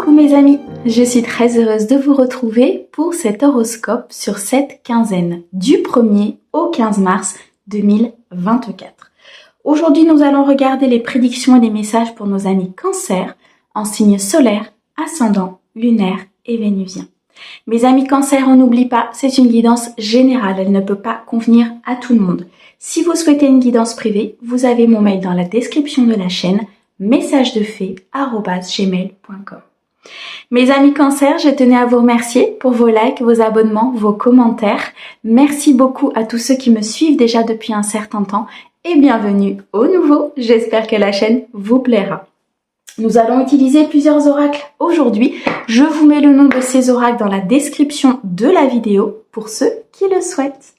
Coucou mes amis, je suis très heureuse de vous retrouver pour cet horoscope sur cette quinzaine du 1er au 15 mars 2024. Aujourd'hui, nous allons regarder les prédictions et les messages pour nos amis Cancer en signe solaire, ascendant, lunaire et vénusien. Mes amis Cancer, on n'oublie pas, c'est une guidance générale, elle ne peut pas convenir à tout le monde. Si vous souhaitez une guidance privée, vous avez mon mail dans la description de la chaîne, messagesdefée@gmail.com. Mes amis Cancer, je tenais à vous remercier pour vos likes, vos abonnements, vos commentaires. Merci beaucoup à tous ceux qui me suivent déjà depuis un certain temps et bienvenue aux nouveaux. J'espère que la chaîne vous plaira. Nous allons utiliser plusieurs oracles aujourd'hui. Je vous mets le nom de ces oracles dans la description de la vidéo pour ceux qui le souhaitent.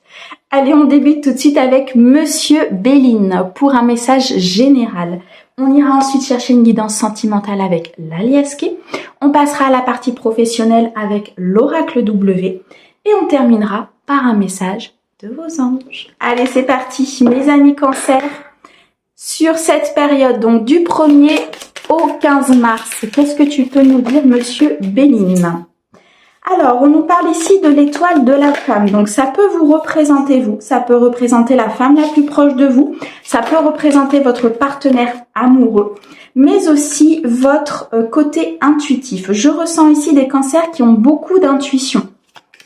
Allez, on débute tout de suite avec Monsieur Béline pour un message général. On ira ensuite chercher une guidance sentimentale avec l'Aliasqué. On passera à la partie professionnelle avec l'oracle W. Et on terminera par un message de vos anges. Allez, c'est parti, mes amis Cancer. Sur cette période, donc du 1er au 15 mars, qu'est-ce que tu peux nous dire, Monsieur Béline? Alors, on nous parle ici de l'étoile de la femme. Donc, ça peut vous représenter vous. Ça peut représenter la femme la plus proche de vous. Ça peut représenter votre partenaire amoureux. Mais aussi votre côté intuitif. Je ressens ici des cancers qui ont beaucoup d'intuition.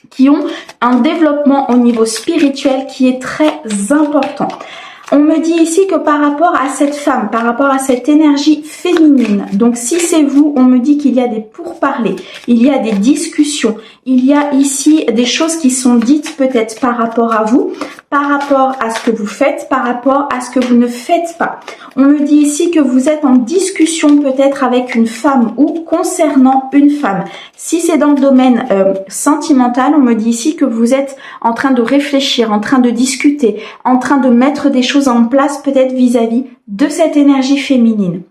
Qui ont un développement au niveau spirituel qui est très important. On me dit ici que par rapport à cette femme, par rapport à cette énergie féminine, donc si c'est vous, on me dit qu'il y a des pourparlers, il y a des discussions, il y a ici des choses qui sont dites peut-être par rapport à vous, par rapport à ce que vous faites, par rapport à ce que vous ne faites pas. On me dit ici que vous êtes en discussion peut-être avec une femme ou concernant une femme. Si c'est dans le domaine sentimental, on me dit ici que vous êtes en train de réfléchir, en train de discuter, en train de mettre des choses en place peut-être vis-à-vis de cette énergie féminine.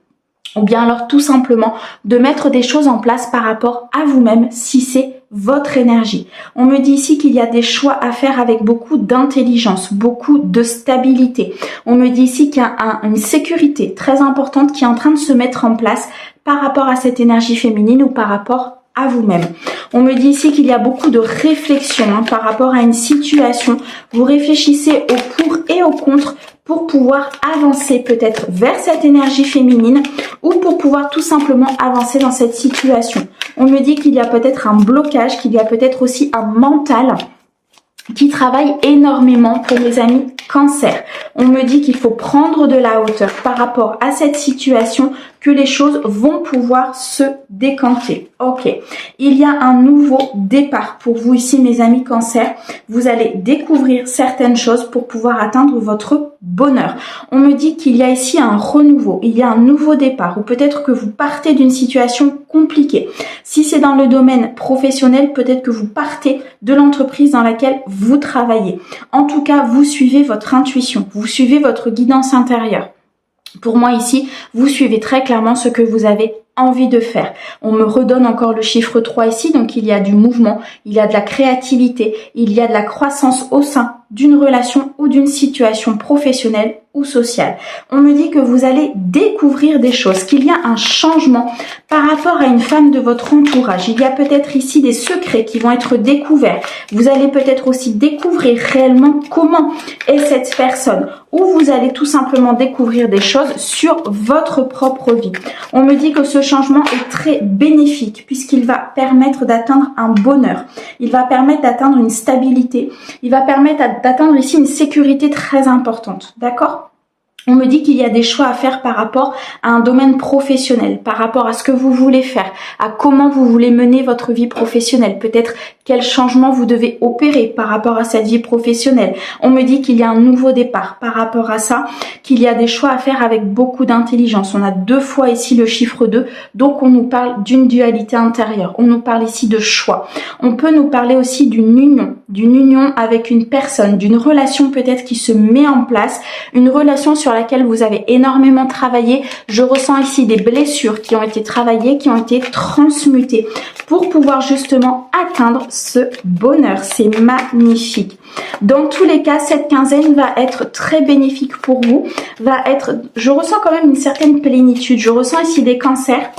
Ou bien alors tout simplement de mettre des choses en place par rapport à vous-même si c'est votre énergie. On me dit ici qu'il y a des choix à faire avec beaucoup d'intelligence, beaucoup de stabilité. On me dit ici qu'il y a une sécurité très importante qui est en train de se mettre en place par rapport à cette énergie féminine ou par rapport à vous-même. On me dit ici qu'il y a beaucoup de réflexion par rapport à une situation. Vous réfléchissez au pour et au contre pour pouvoir avancer peut-être vers cette énergie féminine ou pour pouvoir tout simplement avancer dans cette situation. On me dit qu'il y a peut-être un blocage, qu'il y a peut-être aussi un mental qui travaille énormément pour mes amis Cancer. On me dit qu'il faut prendre de la hauteur par rapport à cette situation, que les choses vont pouvoir se décanter. Ok, il y a un nouveau départ pour vous ici, mes amis Cancer. Vous allez découvrir certaines choses pour pouvoir atteindre votre bonheur. On me dit qu'il y a ici un renouveau, il y a un nouveau départ ou peut-être que vous partez d'une situation compliquée. Si c'est dans le domaine professionnel, peut-être que vous partez de l'entreprise dans laquelle vous travaillez. En tout cas, vous suivez votre intuition, vous suivez votre guidance intérieure. Pour moi ici, vous suivez très clairement ce que vous avez envie de faire. On me redonne encore le chiffre 3 ici, donc il y a du mouvement, il y a de la créativité, il y a de la croissance au sein d'une relation ou d'une situation professionnelle ou sociale. On me dit que vous allez découvrir des choses, qu'il y a un changement par rapport à une femme de votre entourage. Il y a peut-être ici des secrets qui vont être découverts. Vous allez peut-être aussi découvrir réellement comment est cette personne, ou vous allez tout simplement découvrir des choses sur votre propre vie. On me dit que ce changement est très bénéfique puisqu'il va permettre d'atteindre un bonheur. Il va permettre d'atteindre une stabilité. Il va permettre d'atteindre ici une sécurité très importante. D'accord ? On me dit qu'il y a des choix à faire par rapport à un domaine professionnel, par rapport à ce que vous voulez faire, à comment vous voulez mener votre vie professionnelle, peut-être quel changement vous devez opérer par rapport à cette vie professionnelle. On me dit qu'il y a un nouveau départ par rapport à ça, qu'il y a des choix à faire avec beaucoup d'intelligence. On a 2 fois ici le chiffre 2, donc on nous parle d'une dualité intérieure. On nous parle ici de choix. On peut nous parler aussi d'une union avec une personne, d'une relation peut-être qui se met en place, une relation sur laquelle vous avez énormément travaillé. Je ressens ici des blessures qui ont été travaillées, qui ont été transmutées pour pouvoir justement atteindre ce bonheur. C'est magnifique. Dans tous les cas, cette quinzaine va être très bénéfique pour vous. Je ressens quand même une certaine plénitude. Je ressens ici des cancers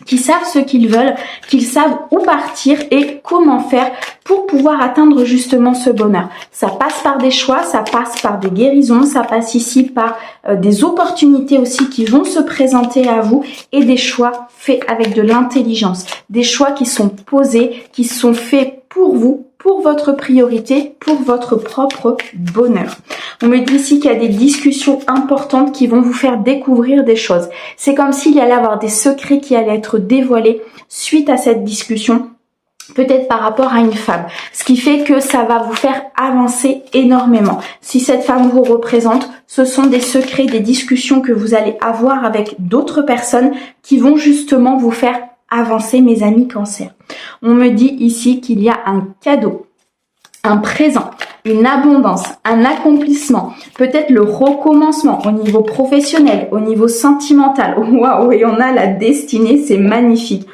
qui savent ce qu'ils veulent, qu'ils savent où partir et comment faire pour pouvoir atteindre justement ce bonheur. Ça passe par des choix, ça passe par des guérisons, ça passe ici par des opportunités aussi qui vont se présenter à vous et des choix faits avec de l'intelligence. Des choix qui sont posés, qui sont faits pour vous, pour votre priorité, pour votre propre bonheur. On me dit ici qu'il y a des discussions importantes qui vont vous faire découvrir des choses. C'est comme s'il y allait avoir des secrets qui allaient être dévoilés suite à cette discussion, peut-être par rapport à une femme. Ce qui fait que ça va vous faire avancer énormément. Si cette femme vous représente, ce sont des secrets, des discussions que vous allez avoir avec d'autres personnes qui vont justement vous faire avancer, mes amis Cancer. On me dit ici qu'il y a un cadeau, un présent, une abondance, un accomplissement, peut-être le recommencement au niveau professionnel, au niveau sentimental. Waouh, et on a la destinée, c'est magnifique.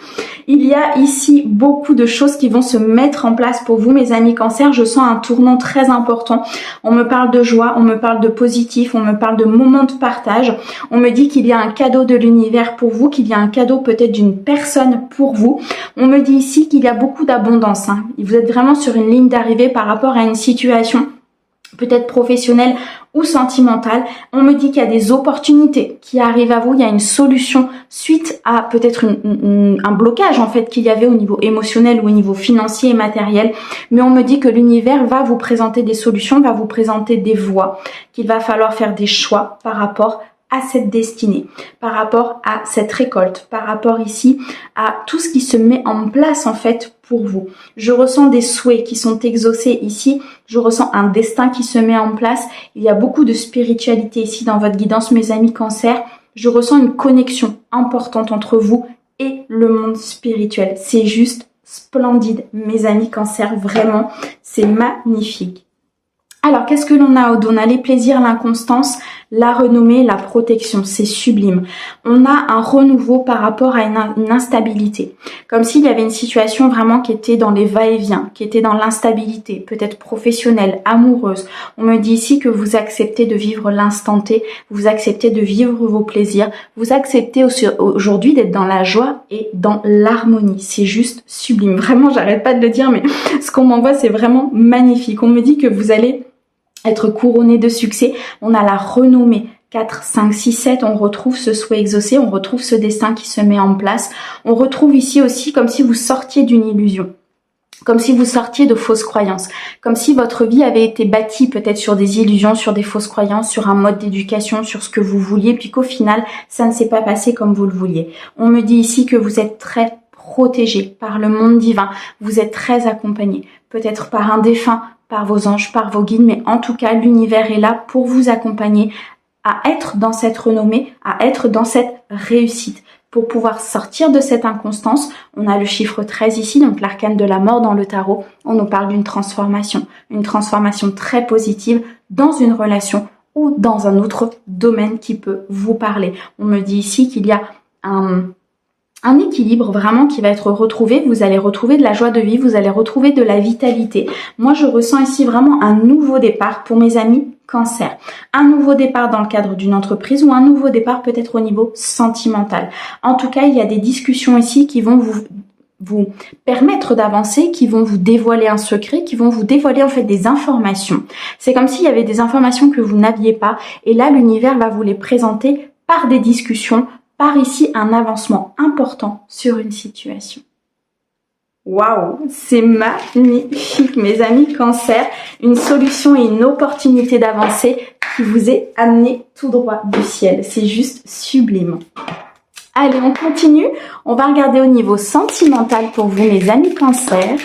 Il y a ici beaucoup de choses qui vont se mettre en place pour vous, mes amis Cancer. Je sens un tournant très important. On me parle de joie, on me parle de positif, on me parle de moments de partage. On me dit qu'il y a un cadeau de l'univers pour vous, qu'il y a un cadeau peut-être d'une personne pour vous. On me dit ici qu'il y a beaucoup d'abondance. Vous êtes vraiment sur une ligne d'arrivée par rapport à une situation peut-être professionnelle ou sentimentale. On me dit qu'il y a des opportunités qui arrivent à vous, il y a une solution suite à peut-être un blocage en fait qu'il y avait au niveau émotionnel ou au niveau financier et matériel, mais on me dit que l'univers va vous présenter des solutions, va vous présenter des voies, qu'il va falloir faire des choix par rapport à cette destinée, par rapport à cette récolte, par rapport ici à tout ce qui se met en place en fait pour vous. Je ressens des souhaits qui sont exaucés ici, je ressens un destin qui se met en place. Il y a beaucoup de spiritualité ici dans votre guidance, mes amis Cancer. Je ressens une connexion importante entre vous et le monde spirituel. C'est juste splendide, mes amis Cancer, vraiment, c'est magnifique. Alors, qu'est-ce que l'on a au dos? On a les plaisirs, l'inconstance, la renommée, la protection. C'est sublime. On a un renouveau par rapport à une instabilité. Comme s'il y avait une situation vraiment qui était dans les va-et-vient, qui était dans l'instabilité, peut-être professionnelle, amoureuse. On me dit ici que vous acceptez de vivre l'instant T, vous acceptez de vivre vos plaisirs, vous acceptez aujourd'hui d'être dans la joie et dans l'harmonie. C'est juste sublime. Vraiment, j'arrête pas de le dire, mais ce qu'on m'envoie, c'est vraiment magnifique. On me dit que vous allez être couronné de succès. On a la renommée 4, 5, 6, 7, on retrouve ce souhait exaucé, on retrouve ce destin qui se met en place. On retrouve ici aussi comme si vous sortiez d'une illusion, comme si vous sortiez de fausses croyances, comme si votre vie avait été bâtie peut-être sur des illusions, sur des fausses croyances, sur un mode d'éducation, sur ce que vous vouliez, puis qu'au final, ça ne s'est pas passé comme vous le vouliez. On me dit ici que vous êtes très protégé par le monde divin, vous êtes très accompagné, peut-être par un défunt, par vos anges, par vos guides, mais en tout cas, l'univers est là pour vous accompagner à être dans cette renommée, à être dans cette réussite. Pour pouvoir sortir de cette inconstance, on a le chiffre 13 ici, donc l'arcane de la mort dans le tarot. On nous parle d'une transformation très positive dans une relation ou dans un autre domaine qui peut vous parler. On me dit ici qu'il y a un équilibre vraiment qui va être retrouvé. Vous allez retrouver de la joie de vivre, vous allez retrouver de la vitalité. Moi, je ressens ici vraiment un nouveau départ pour mes amis Cancer. Un nouveau départ dans le cadre d'une entreprise ou un nouveau départ peut-être au niveau sentimental. En tout cas, il y a des discussions ici qui vont vous permettre d'avancer, qui vont vous dévoiler un secret, qui vont vous dévoiler en fait des informations. C'est comme s'il y avait des informations que vous n'aviez pas et là, l'univers va vous les présenter par des discussions, par ici un avancement important sur une situation. Waouh, c'est magnifique, mes amis Cancer. Une solution et une opportunité d'avancer qui vous est amenée tout droit du ciel. C'est juste sublime. Allez, on continue. On va regarder au niveau sentimental pour vous, mes amis Cancer.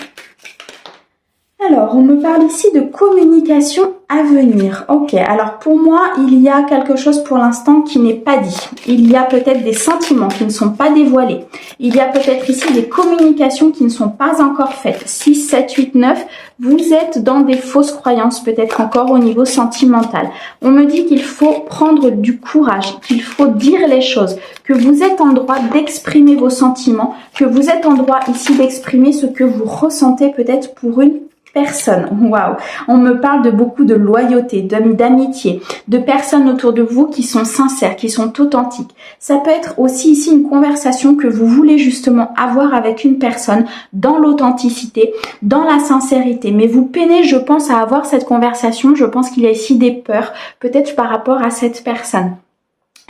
Alors, on me parle ici de communication à venir. Ok, alors pour moi, il y a quelque chose pour l'instant qui n'est pas dit. Il y a peut-être des sentiments qui ne sont pas dévoilés. Il y a peut-être ici des communications qui ne sont pas encore faites. 6, 7, 8, 9, vous êtes dans des fausses croyances, peut-être encore au niveau sentimental. On me dit qu'il faut prendre du courage, qu'il faut dire les choses, que vous êtes en droit d'exprimer vos sentiments, que vous êtes en droit ici d'exprimer ce que vous ressentez peut-être pour une personnes. Waouh! On me parle de beaucoup de loyauté, d'amitié, de personnes autour de vous qui sont sincères, qui sont authentiques. Ça peut être aussi ici une conversation que vous voulez justement avoir avec une personne dans l'authenticité, dans la sincérité. Mais vous peinez, je pense, à avoir cette conversation. Je pense qu'il y a ici des peurs, peut-être par rapport à cette personne.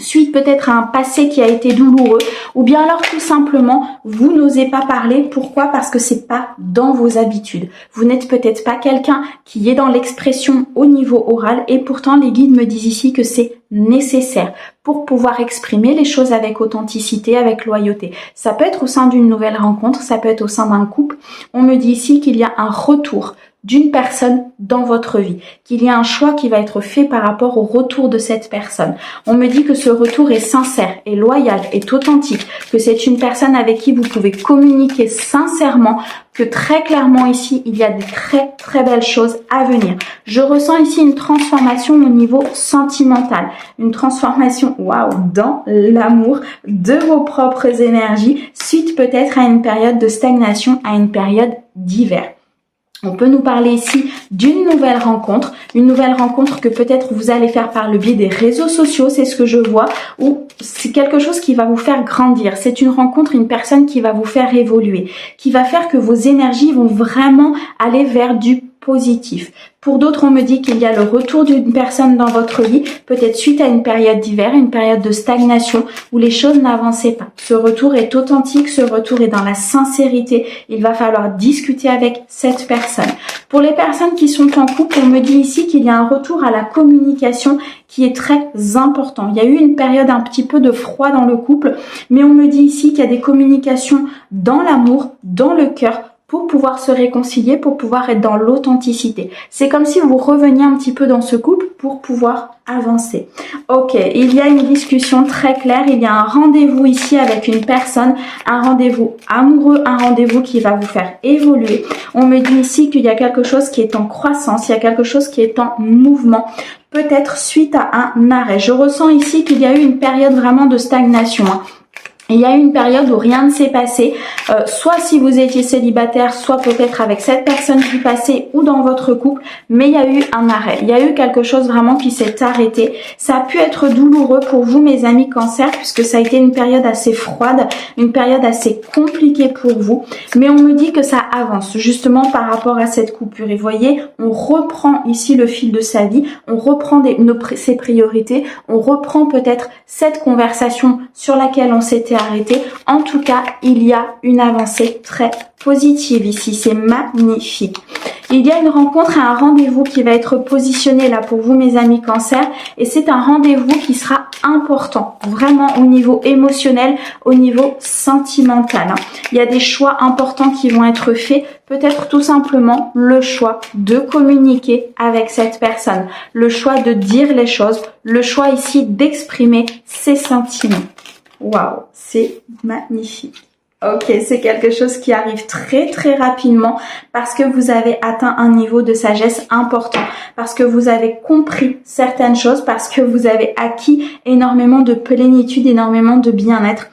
Suite peut-être à un passé qui a été douloureux, ou bien alors tout simplement vous n'osez pas parler. Pourquoi? Parce que c'est pas dans vos habitudes. Vous n'êtes peut-être pas quelqu'un qui est dans l'expression au niveau oral, et pourtant les guides me disent ici que c'est nécessaire pour pouvoir exprimer les choses avec authenticité, avec loyauté. Ça peut être au sein d'une nouvelle rencontre, ça peut être au sein d'un couple. On me dit ici qu'il y a un retour d'une personne dans votre vie, qu'il y a un choix qui va être fait par rapport au retour de cette personne. On me dit que ce retour est sincère, est loyal, est authentique, que c'est une personne avec qui vous pouvez communiquer sincèrement, que très clairement ici, il y a des très belles choses à venir. Je ressens ici une transformation au niveau sentimental, une transformation, waouh, dans l'amour de vos propres énergies, suite peut-être à une période de stagnation, à une période d'hiver. On peut nous parler ici d'une nouvelle rencontre que peut-être vous allez faire par le biais des réseaux sociaux, c'est ce que je vois, ou c'est quelque chose qui va vous faire grandir. C'est une rencontre, une personne qui va vous faire évoluer, qui va faire que vos énergies vont vraiment aller vers du positif. Pour d'autres, on me dit qu'il y a le retour d'une personne dans votre vie, peut-être suite à une période d'hiver, une période de stagnation où les choses n'avançaient pas. Ce retour est authentique, ce retour est dans la sincérité. Il va falloir discuter avec cette personne. Pour les personnes qui sont en couple, on me dit ici qu'il y a un retour à la communication qui est très important. Il y a eu une période un petit peu de froid dans le couple, mais on me dit ici qu'il y a des communications dans l'amour, dans le cœur, pour pouvoir se réconcilier, pour pouvoir être dans l'authenticité. C'est comme si vous reveniez un petit peu dans ce couple pour pouvoir avancer. Ok, il y a une discussion très claire, il y a un rendez-vous ici avec une personne, un rendez-vous amoureux, un rendez-vous qui va vous faire évoluer. On me dit ici qu'il y a quelque chose qui est en croissance, il y a quelque chose qui est en mouvement, peut-être suite à un arrêt. Je ressens ici qu'il y a eu une période vraiment de stagnation. Il y a eu une période où rien ne s'est passé, soit si vous étiez célibataire, soit peut-être avec cette personne qui passait ou dans votre couple, mais il y a eu un arrêt. Il y a eu quelque chose vraiment qui s'est arrêté. Ça a pu être douloureux pour vous, mes amis Cancer, puisque ça a été une période assez froide, une période assez compliquée pour vous. Mais on me dit que ça avance, justement par rapport à cette coupure. Et vous voyez, on reprend ici le fil de sa vie, on reprend ses priorités, on reprend peut-être cette conversation sur laquelle on s'était arrêté. En tout cas, il y a une avancée très positive ici, c'est magnifique. Il y a une rencontre et un rendez-vous qui va être positionné là pour vous, mes amis Cancer, et c'est un rendez-vous qui sera important, vraiment au niveau émotionnel, au niveau sentimental. Il y a des choix importants qui vont être faits, peut-être tout simplement le choix de communiquer avec cette personne, le choix de dire les choses, le choix ici d'exprimer ses sentiments. Waouh, c'est magnifique. Ok, c'est quelque chose qui arrive très rapidement parce que vous avez atteint un niveau de sagesse important, parce que vous avez compris certaines choses, parce que vous avez acquis énormément de plénitude, énormément de bien-être.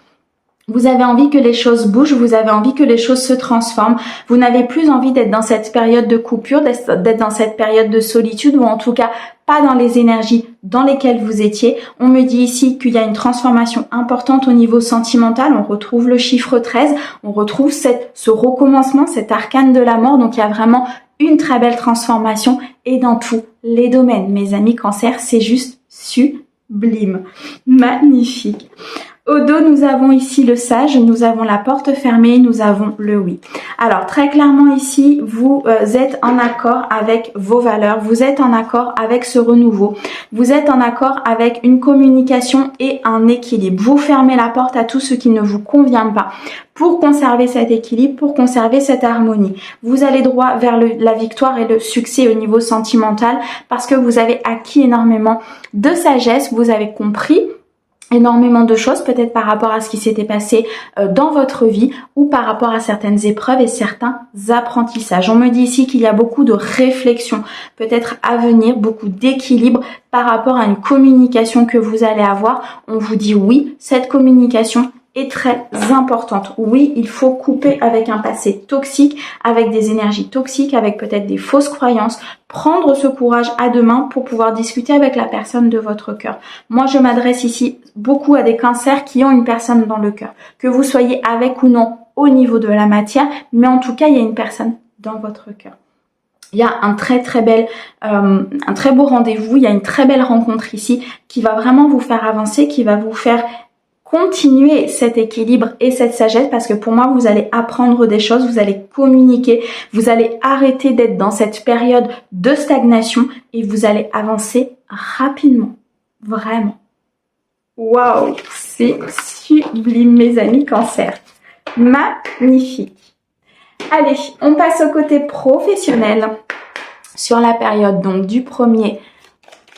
Vous avez envie que les choses bougent, vous avez envie que les choses se transforment. Vous n'avez plus envie d'être dans cette période de coupure, d'être dans cette période de solitude, ou en tout cas pas dans les énergies dans lesquelles vous étiez. On me dit ici qu'il y a une transformation importante au niveau sentimental. On retrouve le chiffre 13, on retrouve ce recommencement, cet arcane de la mort. Donc il y a vraiment une très belle transformation, et dans tous les domaines. Mes amis Cancer, c'est juste sublime, magnifique. Au dos, nous avons ici le sage, nous avons la porte fermée, nous avons le oui. Alors, très clairement ici, vous êtes en accord avec vos valeurs, vous êtes en accord avec ce renouveau, vous êtes en accord avec une communication et un équilibre. Vous fermez la porte à tout ce qui ne vous convient pas pour conserver cet équilibre, pour conserver cette harmonie. Vous allez droit vers la victoire et le succès au niveau sentimental parce que vous avez acquis énormément de sagesse, vous avez compris énormément de choses, peut-être par rapport à ce qui s'était passé dans votre vie ou par rapport à certaines épreuves et certains apprentissages. On me dit ici qu'il y a beaucoup de réflexion, peut-être à venir, beaucoup d'équilibre par rapport à une communication que vous allez avoir. On vous dit oui, cette communication, est très importante. Oui, il faut couper avec un passé toxique, avec des énergies toxiques, avec peut-être des fausses croyances, prendre ce courage à deux mains pour pouvoir discuter avec la personne de votre cœur. Moi, je m'adresse ici beaucoup à des cancers qui ont une personne dans le cœur. Que vous soyez avec ou non au niveau de la matière, mais en tout cas, il y a une personne dans votre cœur. Il y a un très beau rendez-vous, il y a une très belle rencontre ici qui va vraiment vous faire avancer, qui va vous faire continuer cet équilibre et cette sagesse, parce que pour moi, vous allez apprendre des choses, vous allez communiquer, vous allez arrêter d'être dans cette période de stagnation et vous allez avancer rapidement. Vraiment. Waouh, c'est sublime mes amis Cancer. Magnifique. Allez, on passe au côté professionnel sur la période donc du 1er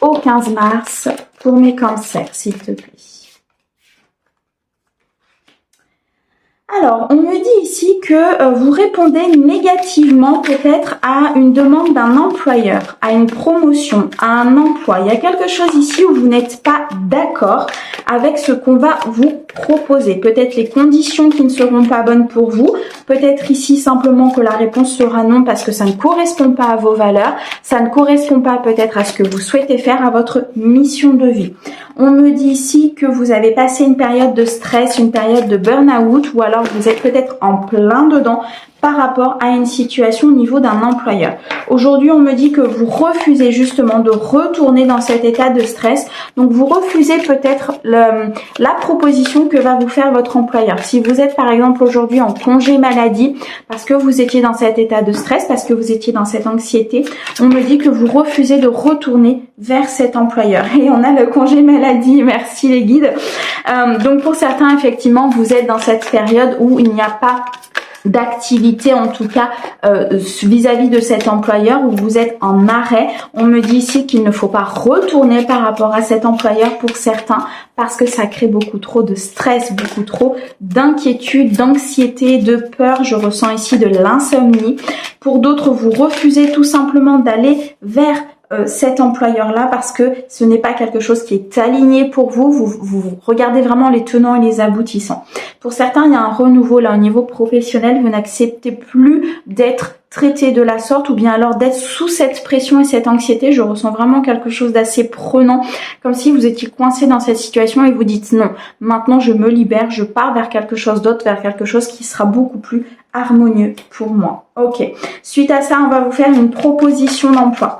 au 15 mars pour mes cancers, s'il te plaît. Alors, on me dit ici que vous répondez négativement peut-être à une demande d'un employeur, à une promotion, à un emploi. Il y a quelque chose ici où vous n'êtes pas d'accord avec ce qu'on va vous proposer. Peut-être les conditions qui ne seront pas bonnes pour vous. Peut-être ici simplement que la réponse sera non parce que ça ne correspond pas à vos valeurs. Ça ne correspond pas peut-être à ce que vous souhaitez faire, à votre mission de vie. On me dit ici que vous avez passé une période de stress, une période de burn-out, ou alors vous êtes peut-être en plein dedans par rapport à une situation au niveau d'un employeur. Aujourd'hui, on me dit que vous refusez justement de retourner dans cet état de stress. Donc, vous refusez peut-être la proposition que va vous faire votre employeur. Si vous êtes par exemple aujourd'hui en congé maladie parce que vous étiez dans cet état de stress, parce que vous étiez dans cette anxiété, on me dit que vous refusez de retourner vers cet employeur. Et on a le congé maladie, merci les guides. Donc, pour certains, effectivement, vous êtes dans cette période où il n'y a pas d'activité, en tout cas vis-à-vis de cet employeur, où vous êtes en arrêt. On me dit ici qu'il ne faut pas retourner par rapport à cet employeur pour certains, parce que ça crée beaucoup trop de stress, beaucoup trop d'inquiétude, d'anxiété, de peur. Je ressens ici de l'insomnie. Pour d'autres, vous refusez tout simplement d'aller vers cet employeur-là parce que ce n'est pas quelque chose qui est aligné pour vous. Vous regardez vraiment les tenants et les aboutissants. Pour certains, il y a un renouveau là au niveau professionnel. Vous n'acceptez plus d'être traité de la sorte, ou bien alors d'être sous cette pression et cette anxiété. Je ressens vraiment quelque chose d'assez prenant, comme si vous étiez coincé dans cette situation et vous dites non, maintenant je me libère, je pars vers quelque chose d'autre, vers quelque chose qui sera beaucoup plus harmonieux pour moi. Ok, suite à ça, on va vous faire une proposition d'emploi.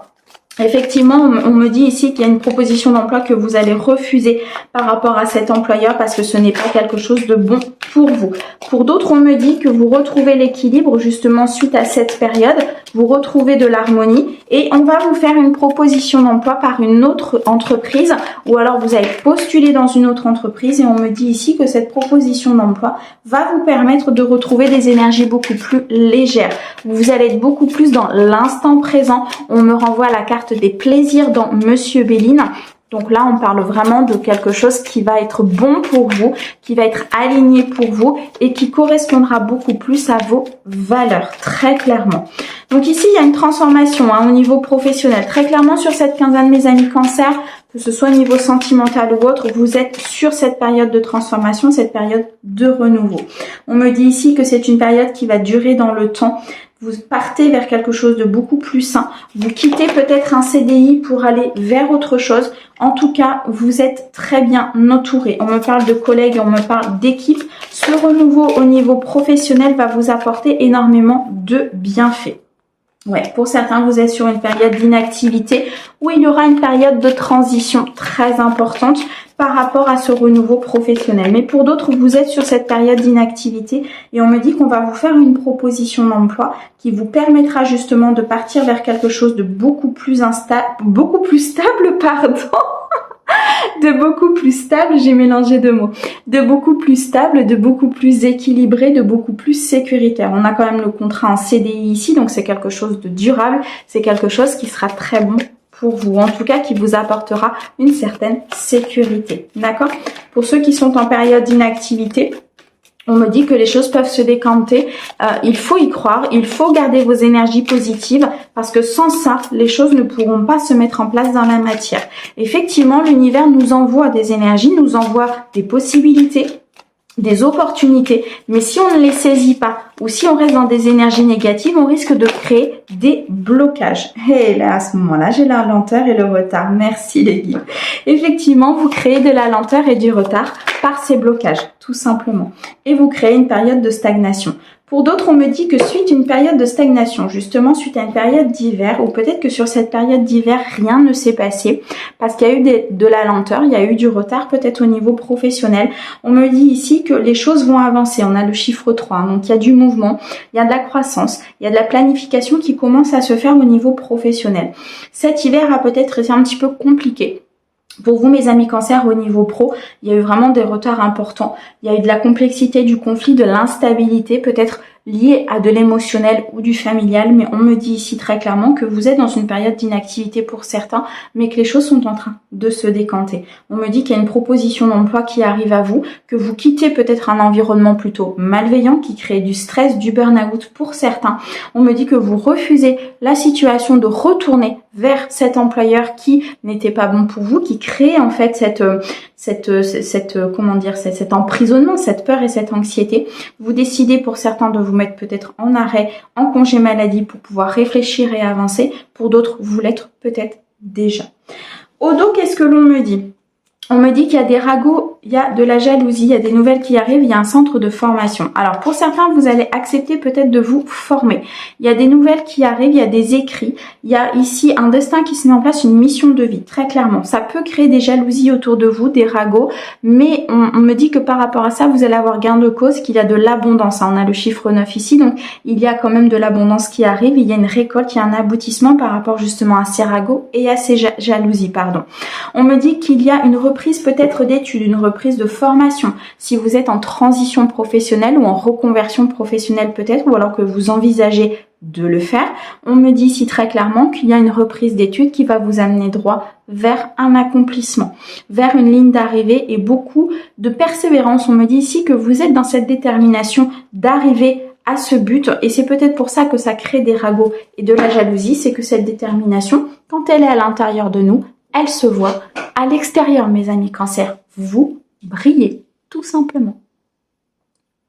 Effectivement, on me dit ici qu'il y a une proposition d'emploi que vous allez refuser par rapport à cet employeur parce que ce n'est pas quelque chose de bon pour vous. Pour d'autres, on me dit que vous retrouvez l'équilibre justement suite à cette période, vous retrouvez de l'harmonie et on va vous faire une proposition d'emploi par une autre entreprise, ou alors vous avez postulé dans une autre entreprise et on me dit ici que cette proposition d'emploi va vous permettre de retrouver des énergies beaucoup plus légères. Vous allez être beaucoup plus dans l'instant présent. On me renvoie à la carte des plaisirs dans Monsieur Béline. Donc là, on parle vraiment de quelque chose qui va être bon pour vous, qui va être aligné pour vous et qui correspondra beaucoup plus à vos valeurs, très clairement. Donc ici, il y a une transformation au niveau professionnel. Très clairement, sur cette quinzaine, mes amis Cancer, que ce soit au niveau sentimental ou autre, vous êtes sur cette période de transformation, cette période de renouveau. On me dit ici que c'est une période qui va durer dans le temps. Vous partez vers quelque chose de beaucoup plus sain. Vous quittez peut-être un CDI pour aller vers autre chose. En tout cas, vous êtes très bien entouré. On me parle de collègues, on me parle d'équipe. Ce renouveau au niveau professionnel va vous apporter énormément de bienfaits. Ouais, pour certains, vous êtes sur une période d'inactivité où il y aura une période de transition très importante par rapport à ce renouveau professionnel. Mais pour d'autres, vous êtes sur cette période d'inactivité et on me dit qu'on va vous faire une proposition d'emploi qui vous permettra justement de partir vers quelque chose de beaucoup plus stable, de beaucoup plus stable, j'ai mélangé deux mots, de beaucoup plus stable, de beaucoup plus équilibré, de beaucoup plus sécuritaire. On a quand même le contrat en CDI ici, donc c'est quelque chose de durable, c'est quelque chose qui sera très bon pour vous, en tout cas qui vous apportera une certaine sécurité, d'accord? Pour ceux qui sont en période d'inactivité, on me dit que les choses peuvent se décanter, il faut y croire, il faut garder vos énergies positives parce que sans ça, les choses ne pourront pas se mettre en place dans la matière. Effectivement, l'univers nous envoie des énergies, nous envoie des possibilités, des opportunités, mais si on ne les saisit pas ou si on reste dans des énergies négatives, on risque de créer des blocages. Et là, à ce moment-là, j'ai la lenteur et le retard. Merci les guides. Effectivement, vous créez de la lenteur et du retard par ces blocages, tout simplement. Et vous créez une période de stagnation. Pour d'autres, on me dit que suite à une période de stagnation, justement suite à une période d'hiver, ou peut-être que sur cette période d'hiver, rien ne s'est passé, parce qu'il y a eu de la lenteur, il y a eu du retard peut-être au niveau professionnel. On me dit ici que les choses vont avancer, on a le chiffre 3, donc il y a du mouvement, il y a de la croissance, il y a de la planification qui commence à se faire au niveau professionnel. Cet hiver a peut-être été un petit peu compliqué. Pour vous, mes amis Cancer, au niveau pro, il y a eu vraiment des retards importants. Il y a eu de la complexité, du conflit, de l'instabilité, peut-être liée à de l'émotionnel ou du familial. Mais on me dit ici très clairement que vous êtes dans une période d'inactivité pour certains, mais que les choses sont en train de se décanter. On me dit qu'il y a une proposition d'emploi qui arrive à vous, que vous quittez peut-être un environnement plutôt malveillant qui crée du stress, du burn-out pour certains. On me dit que vous refusez la situation de retourner vers cet employeur qui n'était pas bon pour vous, qui crée en fait cet emprisonnement, cette peur et cette anxiété. Vous décidez pour certains de vous mettre peut-être en arrêt, en congé maladie pour pouvoir réfléchir et avancer. Pour d'autres, vous l'êtes peut-être déjà. Au dos, qu'est-ce que l'on me dit ? On me dit qu'il y a des ragots, il y a de la jalousie, il y a des nouvelles qui arrivent, il y a un centre de formation. Alors pour certains, vous allez accepter peut-être de vous former. Il y a des nouvelles qui arrivent, il y a des écrits, il y a ici un destin qui se met en place, une mission de vie, très clairement. Ça peut créer des jalousies autour de vous, des ragots, mais on me dit que par rapport à ça, vous allez avoir gain de cause, qu'il y a de l'abondance. On a le chiffre 9 ici, donc il y a quand même de l'abondance qui arrive, il y a une récolte, il y a un aboutissement par rapport justement à ces ragots et à ces jalousies, pardon. On me dit qu'il y a une reprise peut-être d'études, une reprise de formation. Si vous êtes en transition professionnelle ou en reconversion professionnelle peut-être, ou alors que vous envisagez de le faire, on me dit ici très clairement qu'il y a une reprise d'études qui va vous amener droit vers un accomplissement, vers une ligne d'arrivée et beaucoup de persévérance. On me dit ici que vous êtes dans cette détermination d'arriver à ce but et c'est peut-être pour ça que ça crée des ragots et de la jalousie, c'est que cette détermination, quand elle est à l'intérieur de nous, elle se voit à l'extérieur, mes amis Cancer. Vous brillez, tout simplement.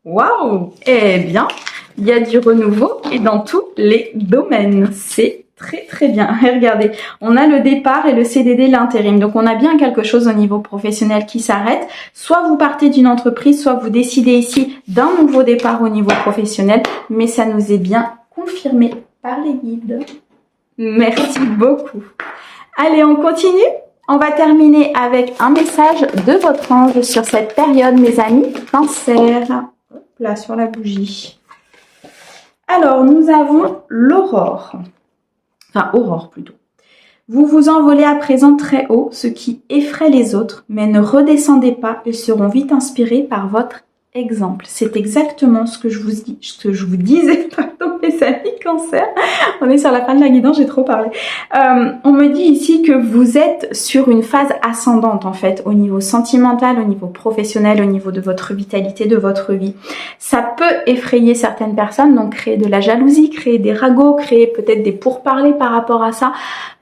Waouh! Eh bien, il y a du renouveau et dans tous les domaines. C'est très très bien. Et regardez, on a le départ et le CDD, l'intérim. Donc on a bien quelque chose au niveau professionnel qui s'arrête. Soit vous partez d'une entreprise, soit vous décidez ici d'un nouveau départ au niveau professionnel. Mais ça nous est bien confirmé par les guides. Merci beaucoup. Allez, on continue. On va terminer avec un message de votre ange sur cette période, mes amis Cancer. Hop là, sur la bougie. Alors, nous avons l'aurore. Enfin, aurore plutôt. Vous vous envolez à présent très haut, ce qui effraie les autres, mais ne redescendez pas, ils seront vite inspirés par votre exemple. C'est exactement ce que je vous disais, pardon, mes amis Cancer. On est sur la fin de la guidance, j'ai trop parlé. On me dit ici que vous êtes sur une phase ascendante en fait, au niveau sentimental, au niveau professionnel, au niveau de votre vitalité, de votre vie. Ça peut effrayer certaines personnes, donc créer de la jalousie, créer des ragots, créer peut-être des pourparlers par rapport à ça.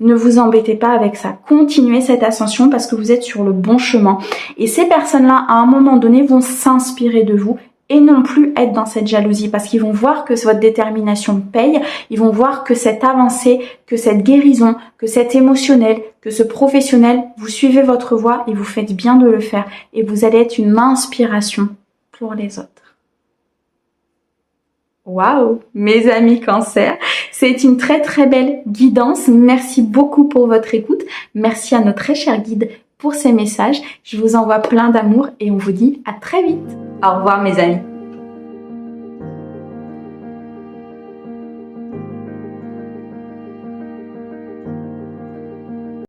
Ne vous embêtez pas avec ça. Continuez cette ascension parce que vous êtes sur le bon chemin. Et ces personnes-là, à un moment donné, vont s'inspirer de vous et non plus être dans cette jalousie parce qu'ils vont voir que votre détermination paye, ils vont voir que cette avancée, que cette guérison, que cet émotionnel, que ce professionnel, vous suivez votre voie et vous faites bien de le faire et vous allez être une inspiration pour les autres. Waouh, mes amis Cancer, c'est une très très belle guidance. Merci beaucoup pour votre écoute. Merci à nos très chers guides pour ces messages. Je vous envoie plein d'amour et on vous dit à très vite. Au revoir mes amis.